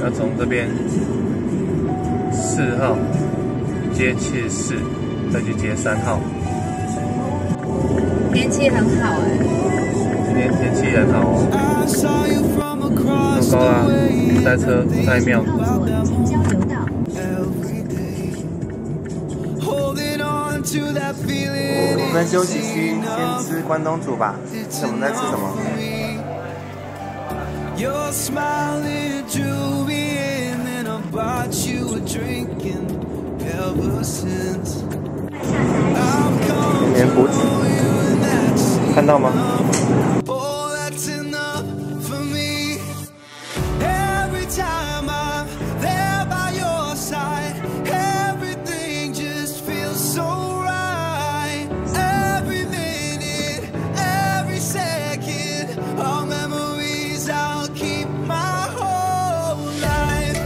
要从这边4号接74，再去接3号。天气很好哎，今天天气很好哦。糟糕啦，不塞车，不太妙。交流道。我们休息区先吃关东煮吧。我们在吃什么？ Your smile it drew me in, and I bought you a drink, and ever since I've come to know you, and that's 看到吗？ oh, that's enough for me. Every time I'm there by your side, everything just feels so right. Every minute, every second, all memories I'll keep my whole life.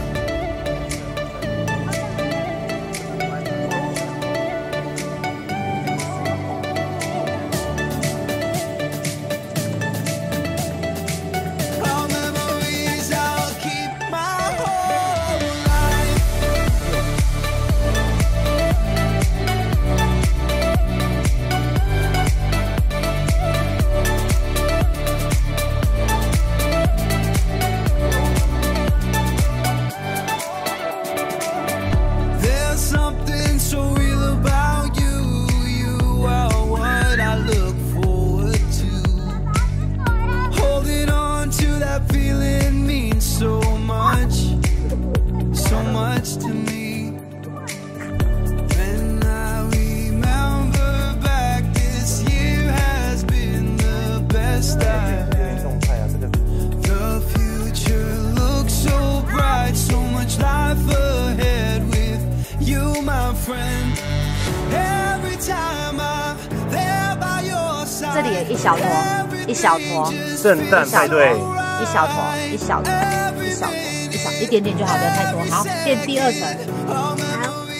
All memories I'll keep my whole life. There's something so real about you. You are what I look forward to. Holding on to that feeling means so much to me. When I remember back, this year has been the best I've had. The future looks so bright, so much life ahead with you, my friend. Every time I'm there by your side. 这里有一小坨，一小坨，圣诞派对，一小坨，一小坨，一小坨，一点点就好，不要太多。好，垫第2层，好，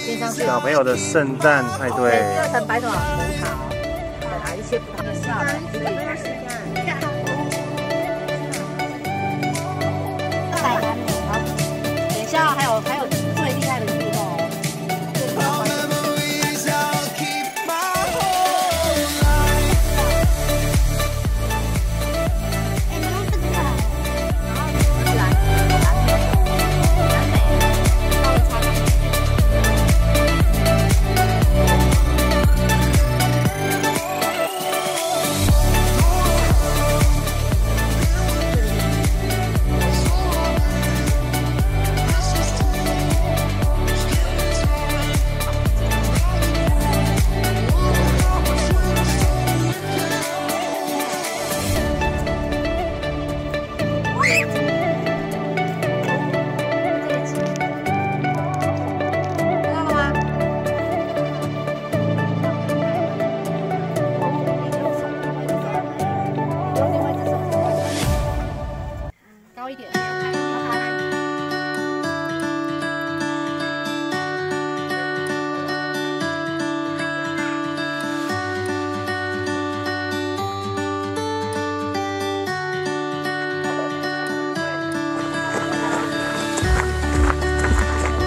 垫上去。小朋友的圣诞派对。第2层摆什么？葡萄，拿一些葡萄的下来，这里开始。好，等一下还有最厉害的互动哦。 All memories I'll keep my whole life. 高一点。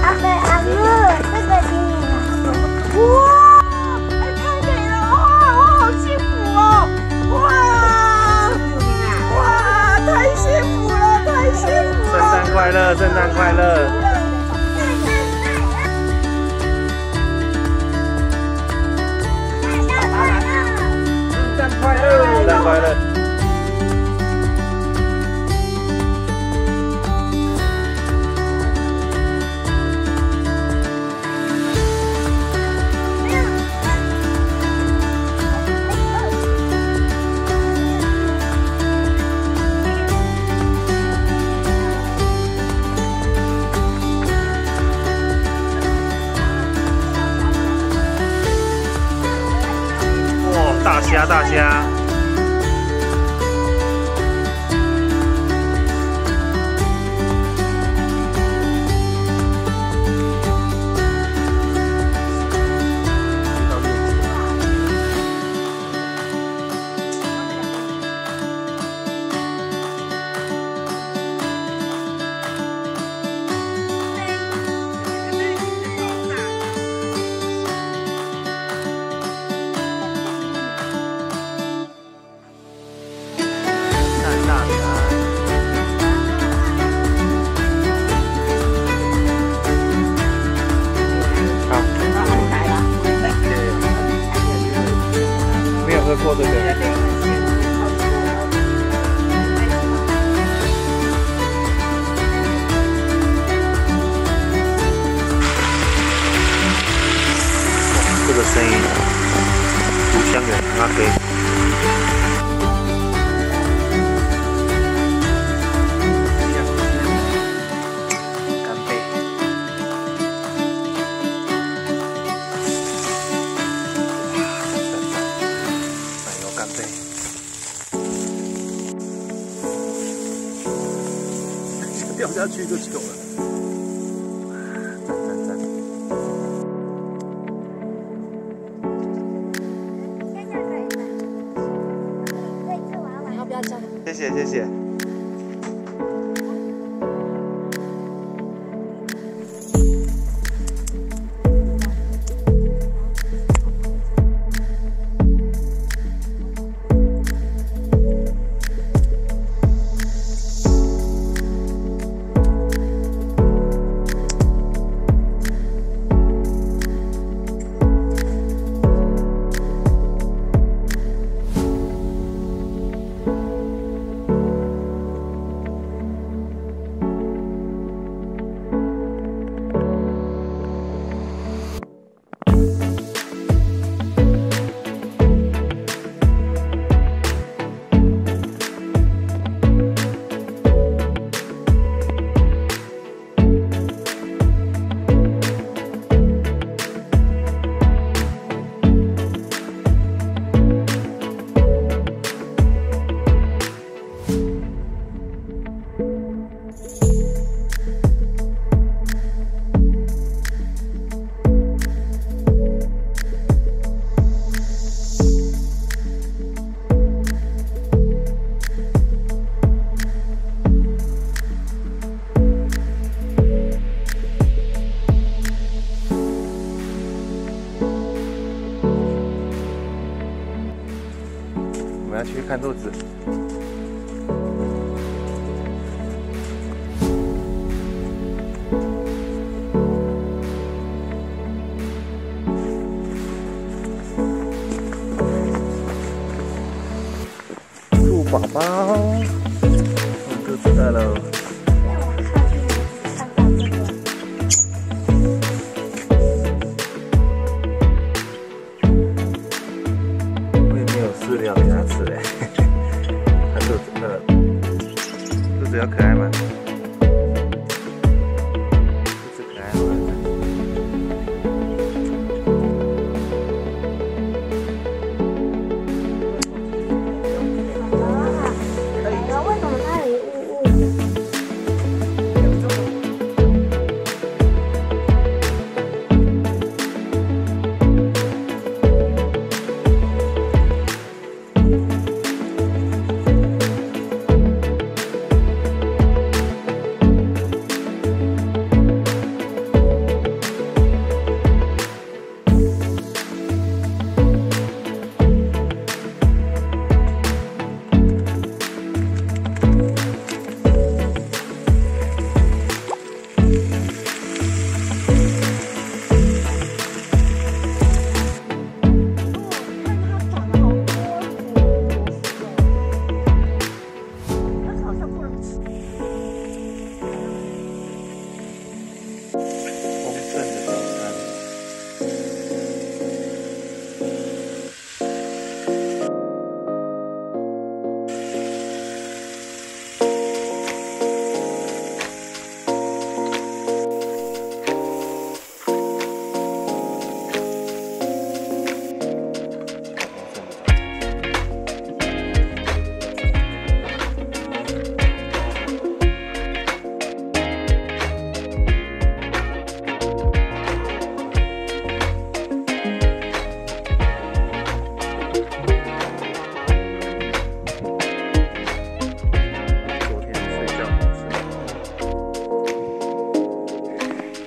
阿飞阿乐，这个给你了。哇，太美了！哇，我好幸福哦！哇，哇，太幸福了，太幸福了！圣诞快乐，圣诞快乐！圣诞快乐，圣诞快乐！大虾，大虾！声音，故乡的阿飞。干杯！奶油干杯！掉下去就糗了。 谢谢谢谢。我们要去看兔子。兔宝宝，肚子饿了。 饲料给它吃嘞，它肚子饿了，肚子要可爱吗？肚子可爱吗？为什么那里雾雾的？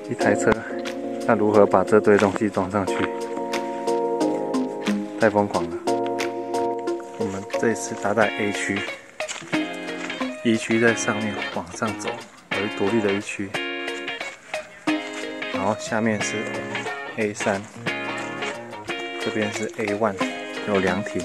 一台车，那如何把这堆东西装上去？太疯狂了！我们这一次搭在 A 区，E 区在上面往上走，有一独立的一区，然后下面是 A3，这边是 A1，有凉亭。